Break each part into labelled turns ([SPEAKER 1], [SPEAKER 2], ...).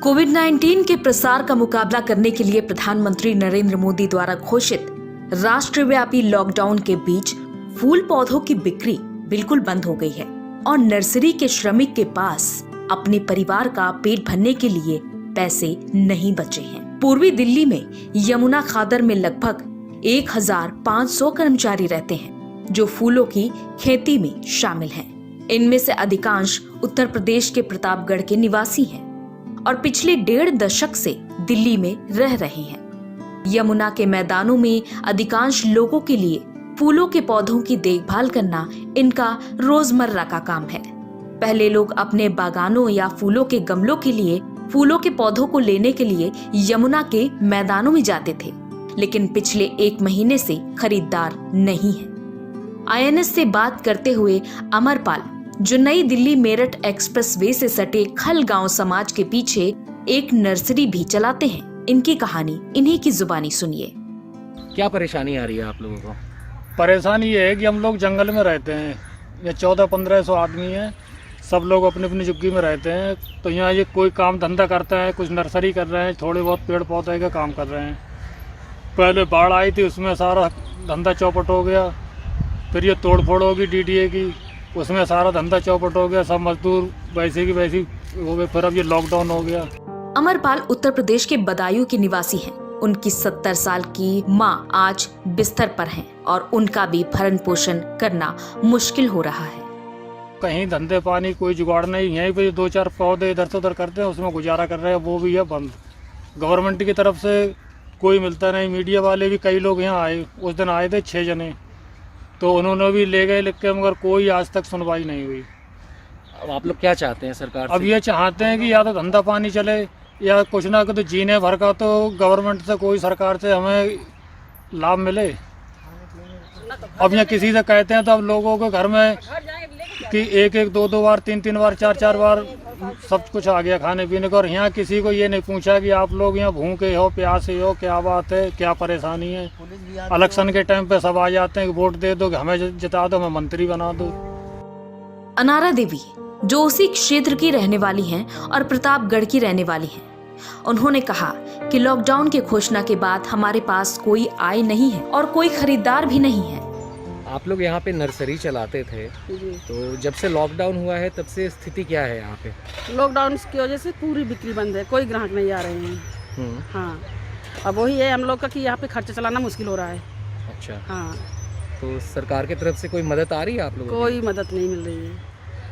[SPEAKER 1] कोविड-19 के प्रसार का मुकाबला करने के लिए प्रधानमंत्री नरेंद्र मोदी द्वारा घोषित राष्ट्रव्यापी लॉकडाउन के बीच फूल पौधों की बिक्री बिल्कुल बंद हो गई है और नर्सरी के श्रमिक के पास अपने परिवार का पेट भरने के लिए पैसे नहीं बचे हैं। पूर्वी दिल्ली में यमुना खादर में लगभग 1500 कर्मचारी रहते हैं जो फूलों की खेती में शामिल हैं। इनमें से अधिकांश उत्तर प्रदेश के प्रतापगढ़ के निवासी हैं और पिछले 1.5 दशक से दिल्ली में रह रहे हैं। यमुना के मैदानों में अधिकांश लोगों के लिए फूलों के पौधों की देखभाल करना इनका रोजमर्रा का काम है। पहले लोग अपने बागानों या फूलों के गमलों के लिए फूलों के पौधों को लेने के लिए यमुना के मैदानों में जाते थे, लेकिन पिछले 1 महीने से खरीदार नहीं है। INS से बात करते हुए अमरपाल, जो नई दिल्ली मेरठ एक्सप्रेस वे से सटे खल गांव समाज के पीछे एक नर्सरी भी चलाते हैं, इनकी कहानी इन्हीं की जुबानी सुनिए।
[SPEAKER 2] क्या परेशानी आ रही है आप लोगों को?
[SPEAKER 3] परेशानी ये है कि हम लोग जंगल में रहते हैं। ये 1400-1500 आदमी हैं, सब लोग अपनी अपनी झुग्गी में रहते हैं। तो यहाँ ये कोई काम धंधा करता है, कुछ नर्सरी कर रहे हैं, थोड़े बहुत पेड़ पौधे का काम कर रहे हैं। पहले बाढ़ आई थी, उसमें सारा धंधा चौपट हो गया। फिर ये तोड़ फोड़ होगी DDA की, उसमें सारा धंधा चौपट हो गया। सब मजदूर वैसे की वैसी हो गए। फिर अब ये लॉकडाउन हो गया।
[SPEAKER 1] अमरपाल उत्तर प्रदेश के बदायूं के निवासी हैं। उनकी 70 साल की मां आज बिस्तर पर हैं और उनका भी भरण पोषण करना मुश्किल हो रहा है।
[SPEAKER 3] कहीं धंधे पानी कोई जुगाड़ नहीं, यहीं पे 2-4 पौधे इधर से उधर करते हैं, उसमें गुजारा कर रहे हैं, वो भी है बंद। गवर्नमेंट की तरफ से कोई मिलता नहीं। मीडिया वाले भी कई लोग यहाँ आए, उस दिन आए थे 6 जने, तो उन्होंने भी ले गए लिख के, मगर कोई आज तक सुनवाई नहीं हुई।
[SPEAKER 2] अब आप लोग क्या चाहते हैं सरकार से?
[SPEAKER 3] अब ये चाहते हैं कि या तो धंधा पानी चले या कुछ ना कुछ, तो जीने भर का तो गवर्नमेंट से कोई सरकार से हमें लाभ मिले। अब यहाँ किसी से कहते हैं तो अब लोगों के घर में कि 1-1, 2-2 बार, 3-3 बार, 4-4 बार सब कुछ आ गया खाने पीने को। और यहाँ किसी को ये नहीं पूछा कि आप लोग यहाँ भूखे हो, प्यासे हो, क्या बात है, क्या परेशानी है। इलेक्शन के टाइम पे सब आ जाते हैं कि वोट दे दो, हमें जिता दो, हमें मंत्री बना दो।
[SPEAKER 1] अनारा देवी, जो उसी क्षेत्र की रहने वाली हैं और प्रतापगढ़ की रहने वाली हैं, उन्होंने कहा कि लॉकडाउन के घोषणा के बाद हमारे पास कोई आय नहीं है और कोई खरीदार भी नहीं है।
[SPEAKER 2] आप लोग यहाँ पे नर्सरी चलाते थे, तो जब से लॉकडाउन हुआ है तब से स्थिति क्या है यहाँ पे?
[SPEAKER 4] लॉकडाउन की वजह से पूरी बिक्री बंद है, कोई ग्राहक नहीं आ रहे हैं। हाँ, अब वही है हम लोग का कि यहाँ पे खर्चा चलाना मुश्किल हो रहा है।
[SPEAKER 2] अच्छा,
[SPEAKER 4] हाँ,
[SPEAKER 2] तो सरकार की तरफ से कोई मदद आ रही है आप लोगों को?
[SPEAKER 4] कोई मदद नहीं मिल रही है।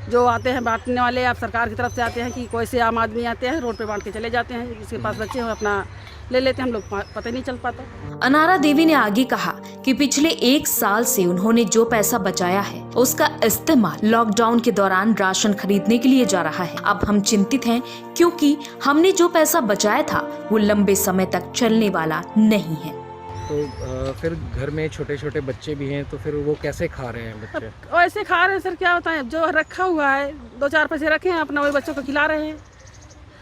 [SPEAKER 4] जो आते हैं बांटने वाले, आप सरकार की तरफ से आते हैं कि कोई से आम आदमी आते हैं, रोड पे बांट के चले जाते हैं। जिसके पास बच्चे हैं अपना ले लेते हैं, हम लोग पता ही नहीं चल पाता।
[SPEAKER 1] अनारा देवी ने आगे कहा कि पिछले 1 साल से उन्होंने जो पैसा बचाया है उसका इस्तेमाल लॉकडाउन के दौरान राशन खरीदने के लिए जा रहा है। अब हम चिंतित हैं क्योंकि हमने जो पैसा बचाया था वो लंबे समय तक चलने वाला नहीं है।
[SPEAKER 2] तो फिर घर में छोटे छोटे बच्चे भी हैं, तो फिर वो कैसे खा रहे हैं बच्चे?
[SPEAKER 4] वैसे खा रहे हैं सर, क्या होता है, जो रखा हुआ है 2-4 पैसे रखे हैं अपना, वही बच्चों को खिला रहे हैं।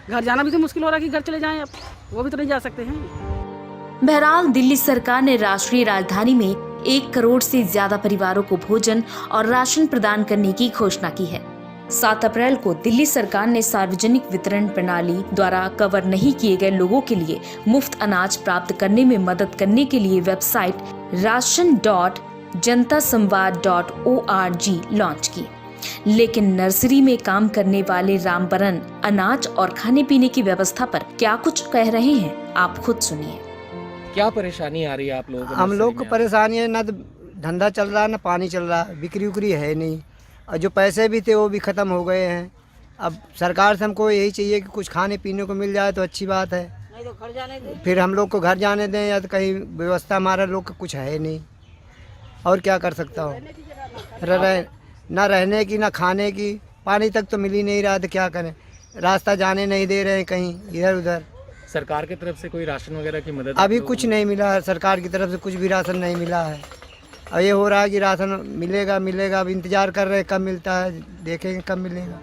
[SPEAKER 4] घर जाना भी तो मुश्किल हो रहा है कि घर चले जाएं, अब वो भी तो नहीं जा सकते हैं।
[SPEAKER 1] बहरहाल दिल्ली सरकार ने राष्ट्रीय राजधानी में 1 करोड़ से ज्यादा परिवारों को भोजन और राशन प्रदान करने की घोषणा की है। 7 अप्रैल को दिल्ली सरकार ने सार्वजनिक वितरण प्रणाली द्वारा कवर नहीं किए गए लोगों के लिए मुफ्त अनाज प्राप्त करने में मदद करने के लिए वेबसाइट ration.jantasamvad.org लॉन्च की। लेकिन नर्सरी में काम करने वाले रामबरन अनाज और खाने पीने की व्यवस्था पर क्या कुछ कह रहे हैं, आप खुद सुनिए।
[SPEAKER 2] क्या परेशानी आ रही है आप लोगों को?
[SPEAKER 5] हम लोग को परेशानी है, ना धंधा चल रहा है ना पानी चल रहा है, बिक्री उक्री है नहीं, और जो पैसे भी थे वो भी ख़त्म हो गए हैं। अब सरकार से हमको यही चाहिए कि कुछ खाने पीने को मिल जाए तो अच्छी बात है, नहीं तो घर जाने दें। फिर हम लोग को घर जाने दें, या तो कहीं व्यवस्था हमारा लोग का कुछ है नहीं, और क्या कर सकता हूँ। ना रहने की ना खाने की, पानी तक तो मिल ही नहीं रहा, तो क्या करें, रास्ता जाने नहीं दे रहे हैं कहीं इधर उधर।
[SPEAKER 2] सरकार की तरफ से कोई राशन वगैरह की मदद
[SPEAKER 5] अभी कुछ नहीं मिला है, सरकार की तरफ से कुछ भी राशन नहीं मिला है। अब ये हो रहा है कि राशन मिलेगा, अब इंतजार कर रहे हैं कब मिलता है, देखेंगे कब मिलेगा।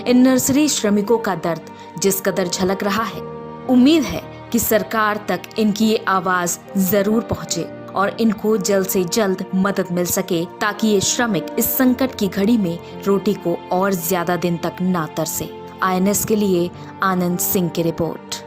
[SPEAKER 1] इन नर्सरी श्रमिकों का दर्द जिस कदर झलक रहा है, उम्मीद है कि सरकार तक इनकी ये आवाज जरूर पहुंचे और इनको जल्द से जल्द मदद मिल सके, ताकि ये श्रमिक इस संकट की घड़ी में रोटी को और ज्यादा दिन तक ना तरसे। INS के लिए आनंद सिंह की रिपोर्ट।